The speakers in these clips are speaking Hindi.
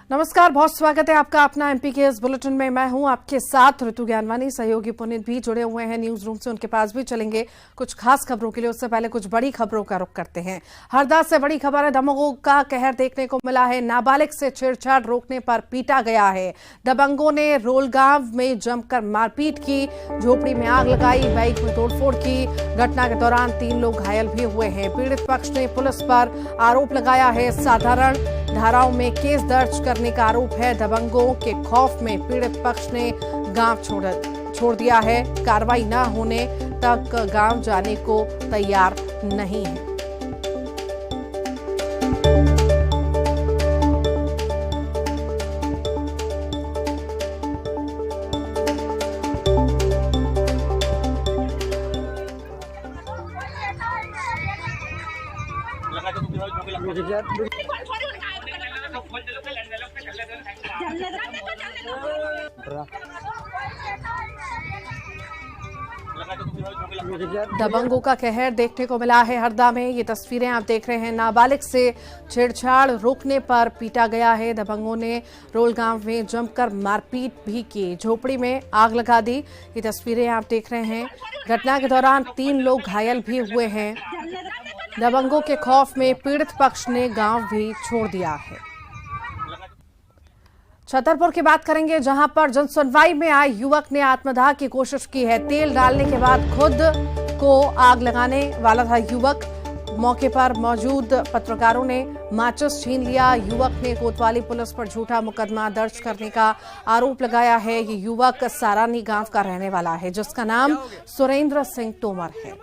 नमस्कार, बहुत स्वागत है आपका अपना एमपी के इस बुलेटिन में। मैं हूं आपके साथ ऋतु ज्ञानवानी। सहयोगी पुनीत भी जुड़े हुए हैं न्यूज रूम से, उनके पास भी चलेंगे कुछ खास खबरों के लिए। उससे पहले कुछ बड़ी खबरों का रुख करते हैं। हरदा से बड़ी खबर है, दबंगों का कहर देखने को मिला है। नाबालिग से छेड़छाड़ रोकने पर पीटा गया है। दबंगों ने रोलगांव में जमकर मारपीट की, झोपड़ी में आग लगाई, बाइक में तोड़फोड़ की। घटना के दौरान 3 लोग घायल भी हुए हैं। पीड़ित पक्ष ने पुलिस पर आरोप लगाया है। साधारण धाराओं में केस दर्ज करने का आरोप है। दबंगों के खौफ में पीड़ित पक्ष ने गांव छोड़ दिया है। कार्रवाई न होने तक गांव जाने को तैयार नहीं है। दबंगों का कहर देखने को मिला है हरदा में। ये तस्वीरें आप देख रहे हैं। नाबालिग से छेड़छाड़ रोकने पर पीटा गया है। दबंगों ने रोलगांव में जमकर मारपीट भी की, झोपड़ी में आग लगा दी। ये तस्वीरें आप देख रहे हैं। घटना के दौरान 3 लोग घायल भी हुए हैं। दबंगों के खौफ में पीड़ित पक्ष ने गांव भी छोड़ दिया है। छतरपुर की बात करेंगे, जहां पर जनसुनवाई में आए युवक ने आत्मदाह की कोशिश की है। तेल डालने के बाद खुद को आग लगाने वाला था युवक। मौके पर मौजूद पत्रकारों ने माचिस छीन लिया। युवक ने कोतवाली पुलिस पर झूठा मुकदमा दर्ज करने का आरोप लगाया है। ये युवक सारानी गांव का रहने वाला है, जिसका नाम सुरेंद्र सिंह तोमर है।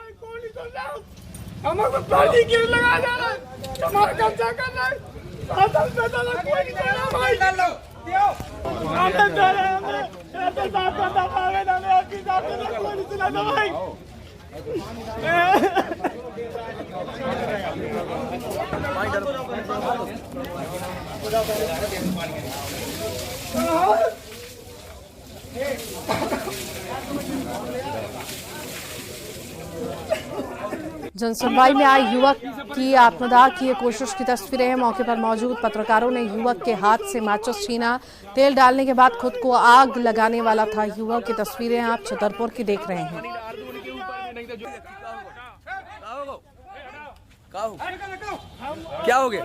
जनसुनवाई में आए युवक की आत्मदाह की कोशिश की तस्वीरें हैं। मौके पर मौजूद पत्रकारों ने युवक के हाथ से माचिस छीना। तेल डालने के बाद खुद को आग लगाने वाला था युवक। की तस्वीरें आप छतरपुर की देख रहे हैं। क्या हो गया?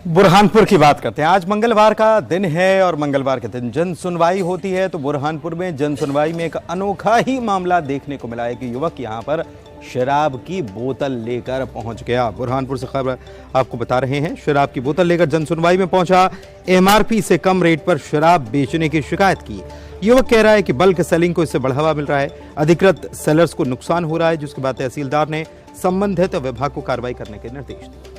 बुरहानपुर की बात करते हैं। आज मंगलवार का दिन है और मंगलवार के दिन जन सुनवाई होती है। तो बुरहानपुर में जन सुनवाई में एक अनोखा ही मामला देखने को मिला है कि युवक यहां पर शराब की बोतल लेकर पहुंच गया। बुरहानपुर से खबर आपको बता रहे हैं। शराब की बोतल लेकर जन सुनवाई में पहुंचा। एमआरपी से कम रेट पर शराब बेचने की शिकायत की। युवक कह रहा है कि बल्क सेलिंग को इससे बढ़ावा मिल रहा है, अधिकृत सेलर्स को नुकसान हो रहा है, जिसके बाद तहसीलदार ने संबंधित विभाग को कार्रवाई करने के निर्देश दिए।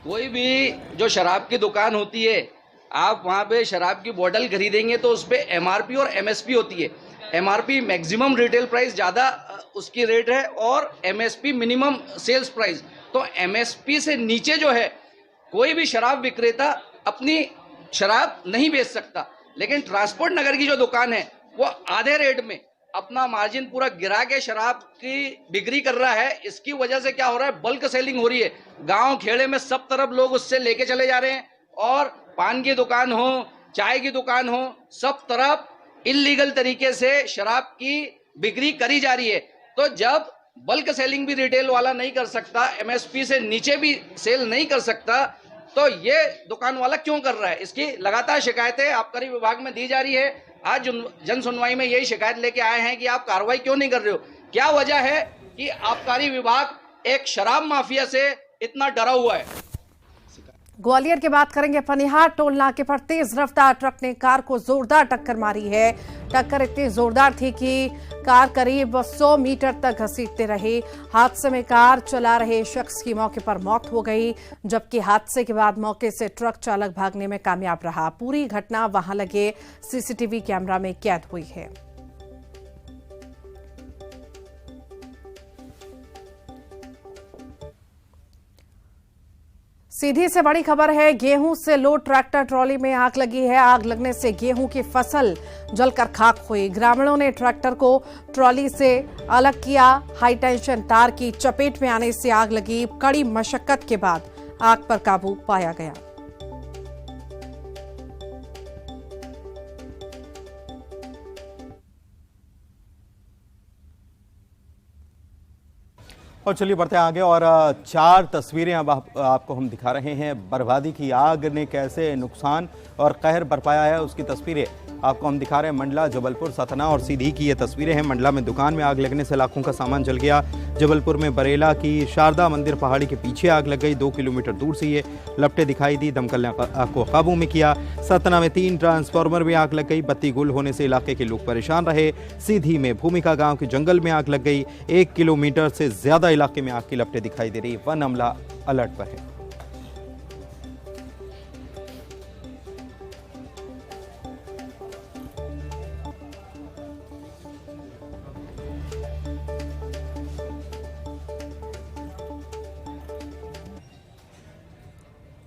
कोई भी जो शराब की दुकान होती है, आप वहां पे शराब की बोतल खरीदेंगे तो उस पे एमआरपी और एमएसपी होती है। एमआरपी मैक्सिमम रिटेल प्राइस ज्यादा उसकी रेट है और एमएसपी मिनिमम सेल्स प्राइस। तो एमएसपी से नीचे जो है कोई भी शराब विक्रेता अपनी शराब नहीं बेच सकता। लेकिन ट्रांसपोर्ट नगर की जो दुकान है वो आधे रेट में अपना मार्जिन पूरा गिरा के शराब की बिक्री कर रहा है। इसकी वजह से क्या हो रहा है, बल्क सेलिंग हो रही है। गांव खेड़े में सब तरफ लोग उससे लेके चले जा रहे हैं और पान की दुकान हो, चाय की दुकान हो, सब तरफ इलीगल तरीके से शराब की बिक्री करी जा रही है। तो जब बल्क सेलिंग भी रिटेल वाला नहीं कर सकता, एमएसपी से नीचे भी सेल नहीं कर सकता, तो ये दुकान वाला क्यों कर रहा है? इसकी लगातार शिकायतें आबकारी विभाग में दी जा रही है। आज जन सुनवाई में यही शिकायत लेके आए हैं कि आप कार्रवाई क्यों नहीं कर रहे हो। क्या वजह है कि आबकारी विभाग एक शराब माफिया से इतना डरा हुआ है? ग्वालियर की बात करेंगे। पनिहार टोल नाके पर तेज रफ्तार ट्रक ने कार को जोरदार टक्कर मारी है। टक्कर इतनी जोरदार थी कि कार करीब 100 मीटर तक घसीटते रही। हादसे में कार चला रहे शख्स की मौके पर मौत हो गई, जबकि हादसे के बाद मौके से ट्रक चालक भागने में कामयाब रहा। पूरी घटना वहां लगे सीसीटीवी कैमरा में कैद हुई है। सीधी से बड़ी खबर है, गेहूं से लोड ट्रैक्टर ट्रॉली में आग लगी है। आग लगने से गेहूं की फसल जलकर खाक हुई। ग्रामीणों ने ट्रैक्टर को ट्रॉली से अलग किया। हाई टेंशन तार की चपेट में आने से आग लगी। कड़ी मशक्कत के बाद आग पर काबू पाया गया। और चलिए बढ़ते हैं आगे और 4 तस्वीरें अब आपको हम दिखा रहे हैं। बर्बादी की आग ने कैसे नुकसान और कहर बरपाया है, उसकी तस्वीरें आपको हम दिखा रहे हैं। मंडला, जबलपुर, सतना और सीधी की ये तस्वीरें हैं। मंडला में दुकान में आग लगने से लाखों का सामान जल गया। जबलपुर में बरेला की शारदा मंदिर पहाड़ी के पीछे आग लग गई। 2 किलोमीटर दूर से ये लपटें दिखाई दी। दमकल ने आग को काबू में किया। सतना में 3 ट्रांसफार्मर में आग लग गई। बत्ती गुल होने से इलाके के लोग परेशान रहे। सीधी में भूमिका गांव के जंगल में आग लग गई। 1 किलोमीटर से ज्यादा इलाके में आग की लपटें दिखाई दे रही। वन अमला अलर्ट पर है।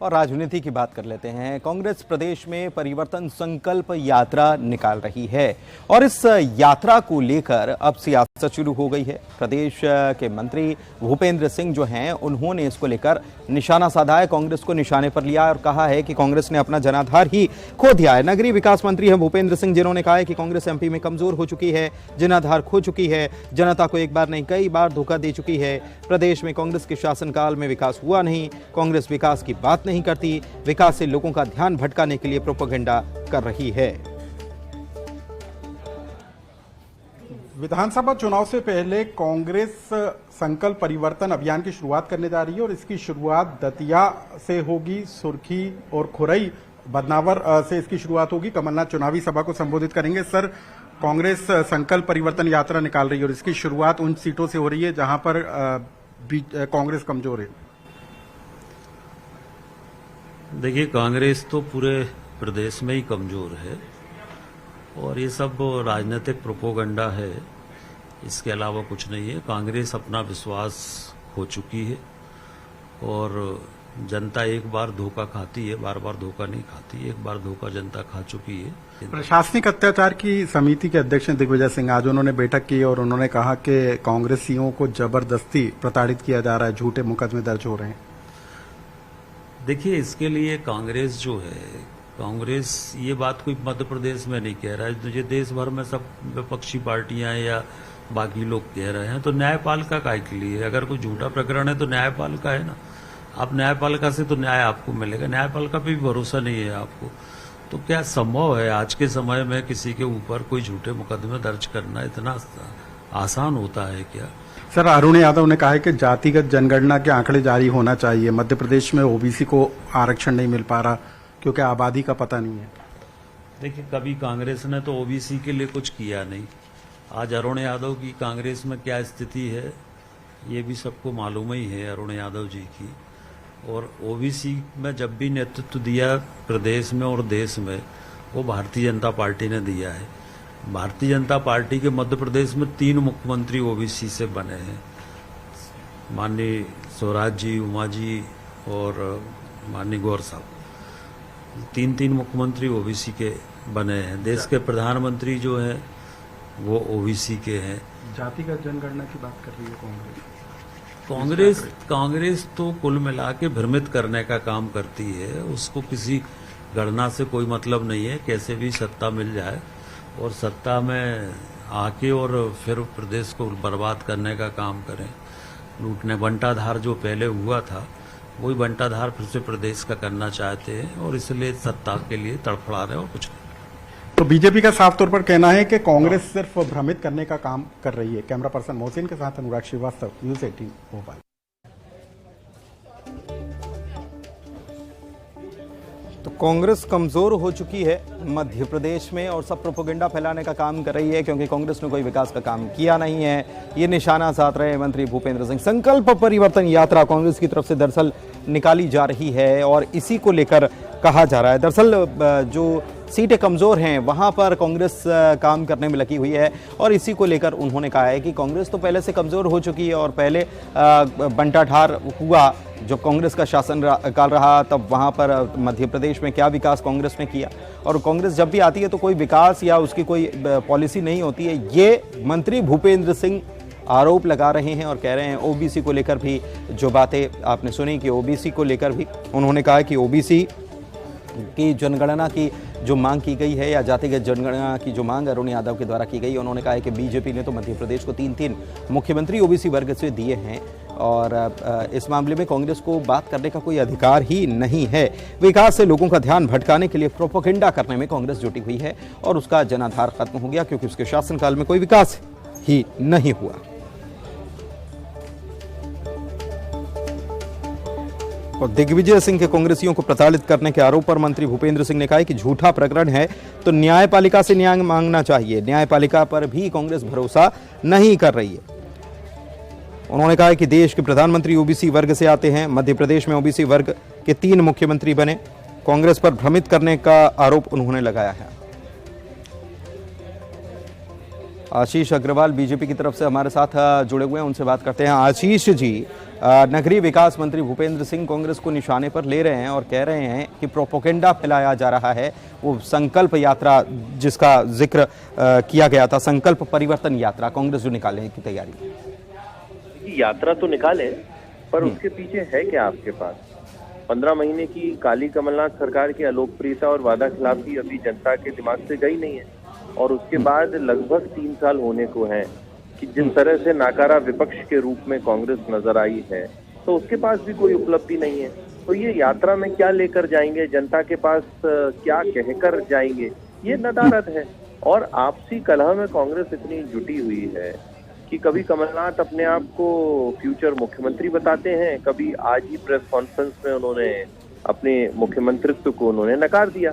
और राजनीति की बात कर लेते हैं। कांग्रेस प्रदेश में परिवर्तन संकल्प यात्रा निकाल रही है और इस यात्रा को लेकर अब सियासत शुरू हो गई है। प्रदेश के मंत्री भूपेंद्र सिंह जो हैं, उन्होंने इसको लेकर निशाना साधा है। कांग्रेस को निशाने पर लिया और कहा है कि कांग्रेस ने अपना जनाधार ही खो दिया है। नगरीय विकास मंत्री हैं भूपेंद्र सिंह, जिन्होंने कहा है कि कांग्रेस एमपी में कमजोर हो चुकी है, जनाधार खो चुकी है, जनता को एक बार नहीं कई बार धोखा दे चुकी है। प्रदेश में कांग्रेस के शासनकाल में विकास हुआ नहीं। कांग्रेस विकास की बात नहीं करती, विकास से लोगों का ध्यान भटकाने के लिए प्रोपेगेंडा कर रही है। विधानसभा चुनाव से पहले कांग्रेस संकल्प परिवर्तन अभियान की शुरुआत करने जा रही है और इसकी शुरुआत दतिया से होगी। सुर्खी और खुरई बदनावर से इसकी शुरुआत होगी। कमलनाथ चुनावी सभा को संबोधित करेंगे। सर, कांग्रेस संकल्प परिवर्तन यात्रा निकाल रही है और इसकी शुरुआत उन सीटों से हो रही है जहां पर कांग्रेस कमजोर है। देखिए, कांग्रेस तो पूरे प्रदेश में ही कमजोर है और ये सब राजनीतिक प्रोपोगंडा है, इसके अलावा कुछ नहीं है। कांग्रेस अपना विश्वास खो चुकी है और जनता एक बार धोखा खाती है, बार बार धोखा नहीं खाती। एक बार धोखा जनता खा चुकी है। प्रशासनिक अत्याचार की समिति के अध्यक्ष दिग्विजय सिंह, आज उन्होंने बैठक की और उन्होंने कहा कि कांग्रेसियों को जबरदस्ती प्रताड़ित किया जा रहा है, झूठे मुकदमे दर्ज हो रहे हैं। देखिए, इसके लिए कांग्रेस जो है, कांग्रेस ये बात कोई मध्य प्रदेश में नहीं कह रहा है, ये देश भर में सब विपक्षी पार्टियां या बाकी लोग कह रहे हैं। तो न्यायपालिका काय के लिए? अगर कोई झूठा प्रकरण है तो न्यायपालिका है ना। आप न्यायपालिका से तो न्याय आपको मिलेगा, न्यायपालिका पे भी भरोसा नहीं है आपको। तो क्या संभव है आज के समय में किसी के ऊपर कोई झूठे मुकदमे दर्ज करना इतना आसान होता है क्या? सर, अरुण यादव ने कहा है कि जातिगत जनगणना के आंकड़े जारी होना चाहिए। मध्य प्रदेश में ओबीसी को आरक्षण नहीं मिल पा रहा क्योंकि आबादी का पता नहीं है। देखिए, कभी कांग्रेस ने तो ओबीसी के लिए कुछ किया नहीं। आज अरुण यादव की कांग्रेस में क्या स्थिति है ये भी सबको मालूम ही है, अरुण यादव जी की। और ओबीसी में जब भी नेतृत्व दिया प्रदेश में और देश में, वो भारतीय जनता पार्टी ने दिया है। भारतीय जनता पार्टी के मध्य प्रदेश में 3 मुख्यमंत्री ओबीसी से बने हैं, माननीय स्वराज जी, उमा जी और माननीय गौर साहब। 3 मुख्यमंत्री ओबीसी के बने हैं। देश के प्रधानमंत्री जो है वो ओबीसी के हैं। जातिगत जनगणना की बात कर रही है कांग्रेस तो कुल मिला के भ्रमित करने का काम करती है। उसको किसी गणना से कोई मतलब नहीं है, कैसे भी सत्ता मिल जाए और सत्ता में आके और फिर प्रदेश को बर्बाद करने का काम करें। लूटने बंटाधार जो पहले हुआ था, वही बंटाधार फिर से प्रदेश का करना चाहते हैं और इसलिए सत्ता के लिए तड़फड़ा रहे हैं और कुछ नहीं। तो बीजेपी का साफ तौर पर कहना है कि कांग्रेस सिर्फ भ्रमित करने का काम कर रही है। कैमरा पर्सन मोहसिन के साथ अनुराग श्रीवास्तव, न्यूज 18 भोपाल। तो कांग्रेस कमजोर हो चुकी है मध्य प्रदेश में और सब प्रोपेगेंडा फैलाने का काम कर रही है क्योंकि कांग्रेस ने कोई विकास का काम किया नहीं है। ये निशाना साध रहे मंत्री भूपेंद्र सिंह। संकल्प परिवर्तन यात्रा कांग्रेस की तरफ से दरअसल निकाली जा रही है और इसी को लेकर कहा जा रहा है। दरअसल जो सीटें कमजोर हैं वहां पर कांग्रेस काम करने में लगी हुई है और इसी को लेकर उन्होंने कहा है कि कांग्रेस तो पहले से कमजोर हो चुकी है और पहले बंटाधार हुआ जब कांग्रेस का शासन काल रहा तब वहां पर मध्य प्रदेश में क्या विकास कांग्रेस ने किया, और कांग्रेस जब भी आती है तो कोई विकास या उसकी कोई पॉलिसी नहीं होती है। ये मंत्री भूपेंद्र सिंह आरोप लगा रहे हैं और कह रहे हैं ओबीसी को लेकर भी जो बातें आपने सुनी कि ओबीसी को लेकर भी उन्होंने कहा कि ओबीसी की जनगणना की जो मांग की गई है या जातिगत जनगणना की जो मांग अरुण यादव के द्वारा की गई है, उन्होंने कहा है कि बीजेपी ने तो मध्य प्रदेश को 3-3 मुख्यमंत्री ओबीसी वर्ग से दिए हैं और इस मामले में कांग्रेस को बात करने का कोई अधिकार ही नहीं है। विकास से लोगों का ध्यान भटकाने के लिए प्रोपेगेंडा करने में कांग्रेस जुटी हुई है और उसका जनाधार खत्म हो गया क्योंकि उसके शासनकाल में कोई विकास ही नहीं हुआ। और दिग्विजय सिंह के कांग्रेसियों को प्रताड़ित करने के आरोप पर मंत्री भूपेंद्र सिंह ने कहा कि झूठा प्रकरण है तो न्यायपालिका से न्याय मांगना चाहिए। न्यायपालिका पर भी कांग्रेस भरोसा नहीं कर रही है। उन्होंने कहा कि देश के प्रधानमंत्री ओबीसी वर्ग से आते हैं, मध्य प्रदेश में ओबीसी वर्ग के 3 मुख्यमंत्री बने। कांग्रेस पर भ्रमित करने का आरोप उन्होंने लगाया है। आशीष अग्रवाल बीजेपी की तरफ से हमारे साथ जुड़े हुए हैं, उनसे बात करते हैं। आशीष जी, नगरीय विकास मंत्री भूपेंद्र सिंह कांग्रेस को निशाने पर ले रहे हैं और कह रहे हैं कि प्रोपेगेंडा फैलाया जा रहा है। वो संकल्प यात्रा जिसका जिक्र किया गया था, संकल्प परिवर्तन यात्रा कांग्रेस जो निकालने की तैयारी। यात्रा तो निकाले पर उसके पीछे है क्या आपके पास? 15 महीने की काली कमलनाथ सरकार की अलोकप्रियता और वादा खिलाफी अभी जनता के दिमाग से गई नहीं है और उसके बाद लगभग 3 साल होने को हैं कि जिस तरह से नाकारा विपक्ष के रूप में कांग्रेस नजर आई है तो उसके पास भी कोई उपलब्धि नहीं है। तो ये यात्रा में क्या लेकर जाएंगे, जनता के पास क्या कहकर जाएंगे, ये नदारद है। और आपसी कलह में कांग्रेस इतनी जुटी हुई है कि कभी कमलनाथ अपने आप को फ्यूचर मुख्यमंत्री बताते हैं, कभी आज ही प्रेस कॉन्फ्रेंस में उन्होंने अपने मुख्यमंत्रित्व को उन्होंने नकार दिया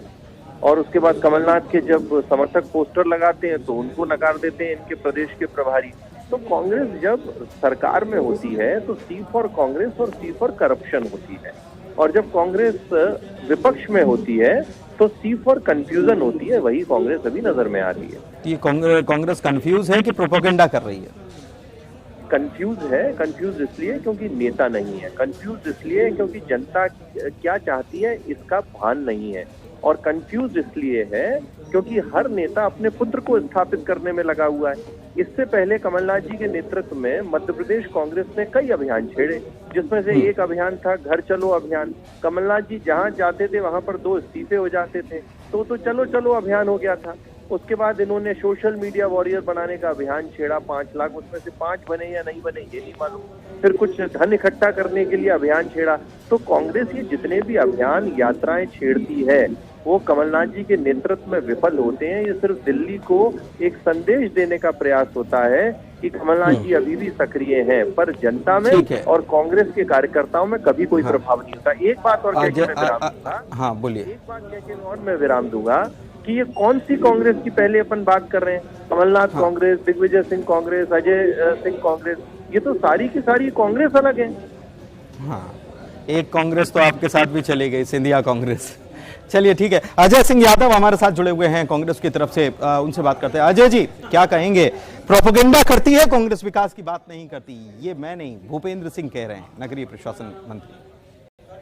और उसके बाद कमलनाथ के जब समर्थक पोस्टर लगाते हैं तो उनको नकार देते हैं इनके प्रदेश के प्रभारी। तो कांग्रेस जब सरकार में होती है तो सी फॉर कांग्रेस और सी फॉर करप्शन होती है, और जब कांग्रेस विपक्ष में होती है तो सी फॉर कंफ्यूजन होती है। वही कांग्रेस अभी नजर में आ रही है। ये कांग्रेस कंफ्यूज है कि प्रोपेगेंडा कर रही है? कंफ्यूज है। कंफ्यूज इसलिए क्योंकि नेता नहीं है, कंफ्यूज इसलिए क्योंकि जनता क्या चाहती है इसका भान नहीं है, और कंफ्यूज इसलिए है क्योंकि हर नेता अपने पुत्र को स्थापित करने में लगा हुआ है। इससे पहले कमलनाथ जी के नेतृत्व में मध्य प्रदेश कांग्रेस ने कई अभियान छेड़े, जिसमें से एक अभियान था घर चलो अभियान। कमलनाथ जी जहां जाते थे वहां पर 2 इस्तीफे हो जाते थे तो चलो चलो अभियान हो गया था। उसके बाद इन्होंने सोशल मीडिया वॉरियर बनाने का अभियान छेड़ा, 5 लाख, उसमें से 5 बने या नहीं बने ये नहीं मालूम। फिर कुछ धन इकट्ठा करने के लिए अभियान छेड़ा। तो कांग्रेस ये जितने भी अभियान यात्राएं छेड़ती है वो कमलनाथ जी के नेतृत्व में विफल होते हैं। ये सिर्फ दिल्ली को एक संदेश देने का प्रयास होता है कि कमलनाथ जी अभी भी सक्रिय हैं, पर जनता में और कांग्रेस के कार्यकर्ताओं में कभी कोई प्रभाव नहीं होता। एक बात और कहकर मैं विराम दूंगा। हाँ बोलिए। एक बात कहकर और मैं विराम दूंगा कि ये कौन सी कांग्रेस की पहले अपन बात कर रहे हैं? कमलनाथ कांग्रेस, दिग्विजय सिंह कांग्रेस, अजय सिंह कांग्रेस, ये तो सारी की सारी कांग्रेस अलग है। हाँ, एक कांग्रेस तो आपके साथ भी चली गई, सिंधिया कांग्रेस। चलिए ठीक है, अजय सिंह यादव हमारे साथ जुड़े हुए हैं कांग्रेस की तरफ से, उनसे बात करते हैं। अजय जी, क्या कहेंगे? प्रोपेगेंडा करती है कांग्रेस, विकास की बात नहीं करती। ये मैं नहीं, भूपेंद्र सिंह कह रहे हैं, नगरीय प्रशासन मंत्री।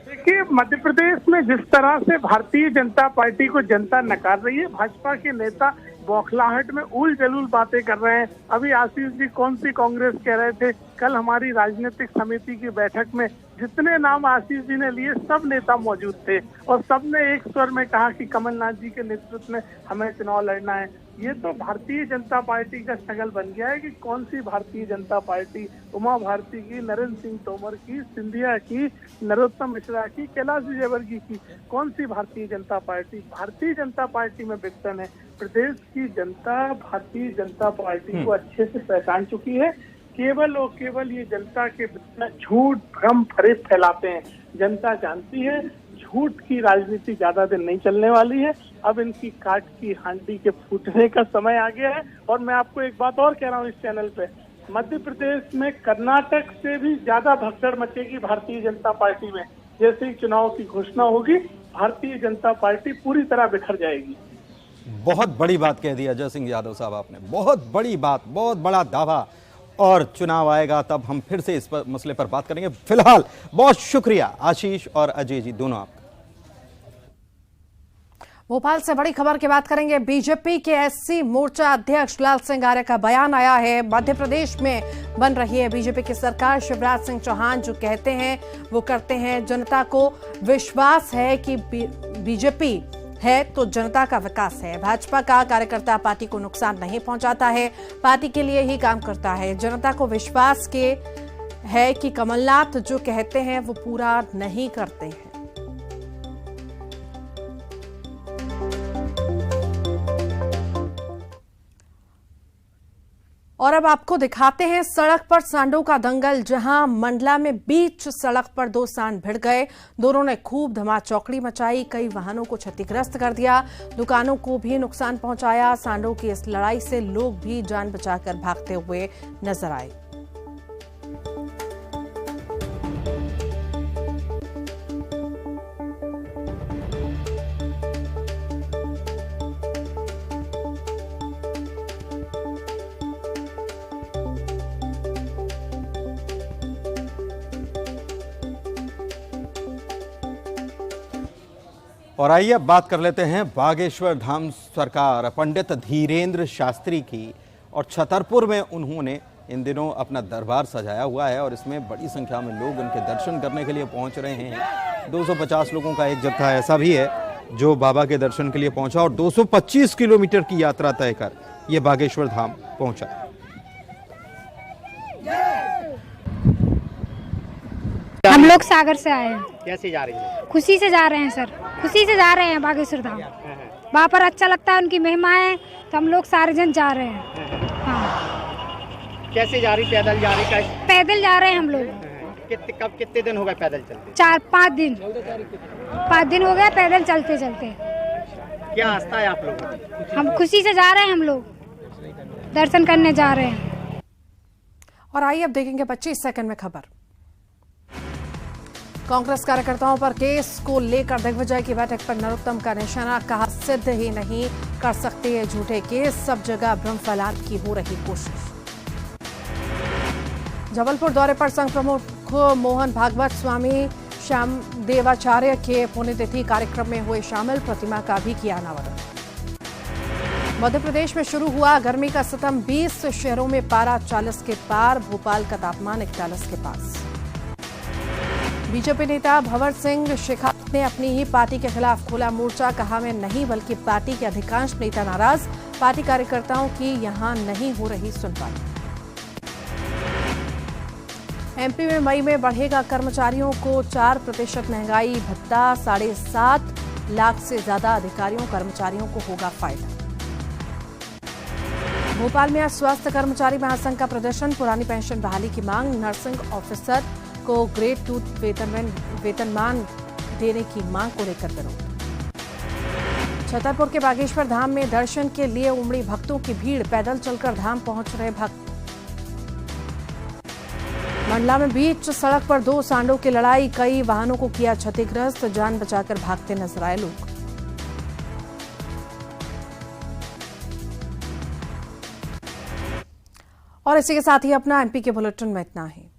देखिए, मध्य प्रदेश में जिस तरह से भारतीय जनता पार्टी को जनता नकार रही है, भाजपा के नेता बौखलाहट में उल जलूल बातें कर रहे हैं। अभी आशीष जी कौन सी कांग्रेस कह रहे थे? कल हमारी राजनीतिक समिति की बैठक में जितने नाम आशीष जी ने लिए सब नेता मौजूद थे और सबने एक स्वर में कहा कि कमलनाथ जी के नेतृत्व में हमें चुनाव लड़ना है। ये तो भारतीय जनता पार्टी का स्ट्रगल बन गया है कि कौन सी भारतीय जनता पार्टी, उमा भारती की, नरेंद्र सिंह तोमर की, सिंधिया की, नरोत्तम मिश्रा की, कैलाश विजयवर्गीय की, कौन सी भारतीय जनता पार्टी? भारतीय जनता पार्टी में विघटन है। प्रदेश की जनता भारतीय जनता पार्टी को अच्छे से पहचान चुकी है। केवल और केवल ये जनता के झूठ, भ्रम, फरेब फैलाते हैं। जनता जानती है झूठ की राजनीति ज्यादा दिन नहीं चलने वाली है। अब इनकी काट की हांडी के फूटने का समय आ गया है। और मैं आपको एक बात और कह रहा हूँ इस चैनल पे, मध्य प्रदेश में कर्नाटक से भी ज्यादा भगदड़ मचेगी भारतीय जनता पार्टी में। जैसे ही चुनाव की घोषणा होगी, भारतीय जनता पार्टी पूरी तरह बिखर जाएगी। बहुत बड़ी बात कह दी अजय सिंह यादव साहब आपने, बहुत बड़ी बात, बहुत बड़ा दावा। और चुनाव आएगा तब हम फिर से इस मसले पर बात करेंगे। फिलहाल बहुत शुक्रिया आशीष और अजय जी दोनों आपका। भोपाल से बड़ी खबर की बात करेंगे। बीजेपी के एससी मोर्चा अध्यक्ष लाल सिंह आर्य का बयान आया है। मध्य प्रदेश में बन रही है बीजेपी की सरकार। शिवराज सिंह चौहान जो कहते हैं वो करते हैं। जनता को विश्वास है कि बीजेपी है तो जनता का विकास है। भाजपा का कार्यकर्ता पार्टी को नुकसान नहीं पहुंचाता है, पार्टी के लिए ही काम करता है। जनता को विश्वास के है कि कमलनाथ जो कहते हैं वो पूरा नहीं करते हैं। और अब आपको दिखाते हैं सड़क पर सांडों का दंगल, जहां मंडला में बीच सड़क पर दो सांड भिड़ गए। दोनों ने खूब धमाचौकड़ी मचाई, कई वाहनों को क्षतिग्रस्त कर दिया, दुकानों को भी नुकसान पहुंचाया। सांडों की इस लड़ाई से लोग भी जान बचाकर भागते हुए नजर आए। और आइए अब बात कर लेते हैं बागेश्वर धाम सरकार पंडित धीरेन्द्र शास्त्री की। और छतरपुर में उन्होंने इन दिनों अपना दरबार सजाया हुआ है और इसमें बड़ी संख्या में लोग उनके दर्शन करने के लिए पहुंच रहे हैं। 250 लोगों का एक जत्था ऐसा भी है जो बाबा के दर्शन के लिए पहुंचा और 225 किलोमीटर की यात्रा तय कर ये बागेश्वर धाम पहुंचा। हम लोग सागर से आए हैं। कैसे जा रही है? खुशी से जा रहे हैं सर, खुशी से जा रहे हैं बागेश्वर धाम। वहाँ पर अच्छा लगता है, उनकी महिमा है, तो हम लोग सारे जन जा रहे हैं। हाँ। कैसे जा रही? पैदल जा रही? पैदल जा रहे हैं हम लोग। कितने दिन हो गए पैदल चलते? 4-5 दिन। 5 दिन हो गए पैदल चलते चलते। क्या आस्था है आप लोगों की? हम खुशी से जा रहे हैं, हम लोग दर्शन करने जा रहे हैं। और आइए अब देखेंगे 25 सेकंड में खबर। कांग्रेस कार्यकर्ताओं पर केस को लेकर दिग्विजय की बैठक पर नरोत्तम का निशाना, कहा सिद्ध ही नहीं कर सकते ये झूठे केस, सब जगह भ्रम फैलाने की हो रही कोशिश। जबलपुर दौरे पर संघ प्रमुख मोहन भागवत स्वामी श्याम देवाचार्य के पुण्यतिथि कार्यक्रम में हुए शामिल, प्रतिमा का भी किया अनावरण। मध्य प्रदेश में शुरू हुआ गर्मी का सितम, 20 शहरों में पारा 40 के पार, भोपाल का तापमान 41 के पास। बीजेपी नेता भंवर सिंह शेखावत ने अपनी ही पार्टी के खिलाफ खोला मोर्चा, कहा मैं नहीं बल्कि पार्टी के अधिकांश नेता नाराज, पार्टी कार्यकर्ताओं की यहां नहीं हो रही सुनवाई। एमपी में मई में बढ़ेगा कर्मचारियों को 4% महंगाई भत्ता, 7.5 लाख से ज्यादा अधिकारियों कर्मचारियों को होगा फायदा। भोपाल में आज स्वास्थ्य कर्मचारी महासंघ का प्रदर्शन, पुरानी पेंशन बहाली की मांग, नर्सिंग ऑफिसर को ग्रेड 2 वेतनमान देने की मांग को लेकर विरोध। छतरपुर के बागेश्वर धाम में दर्शन के लिए उमड़ी भक्तों की भीड़, पैदल चलकर धाम पहुंच रहे भक्त। मंडला में बीच सड़क पर दो सांडों की लड़ाई, कई वाहनों को किया क्षतिग्रस्त, जान बचाकर भागते नजर आए लोग। और इसी के साथ ही अपना एमपी के बुलेटिन में इतना ही।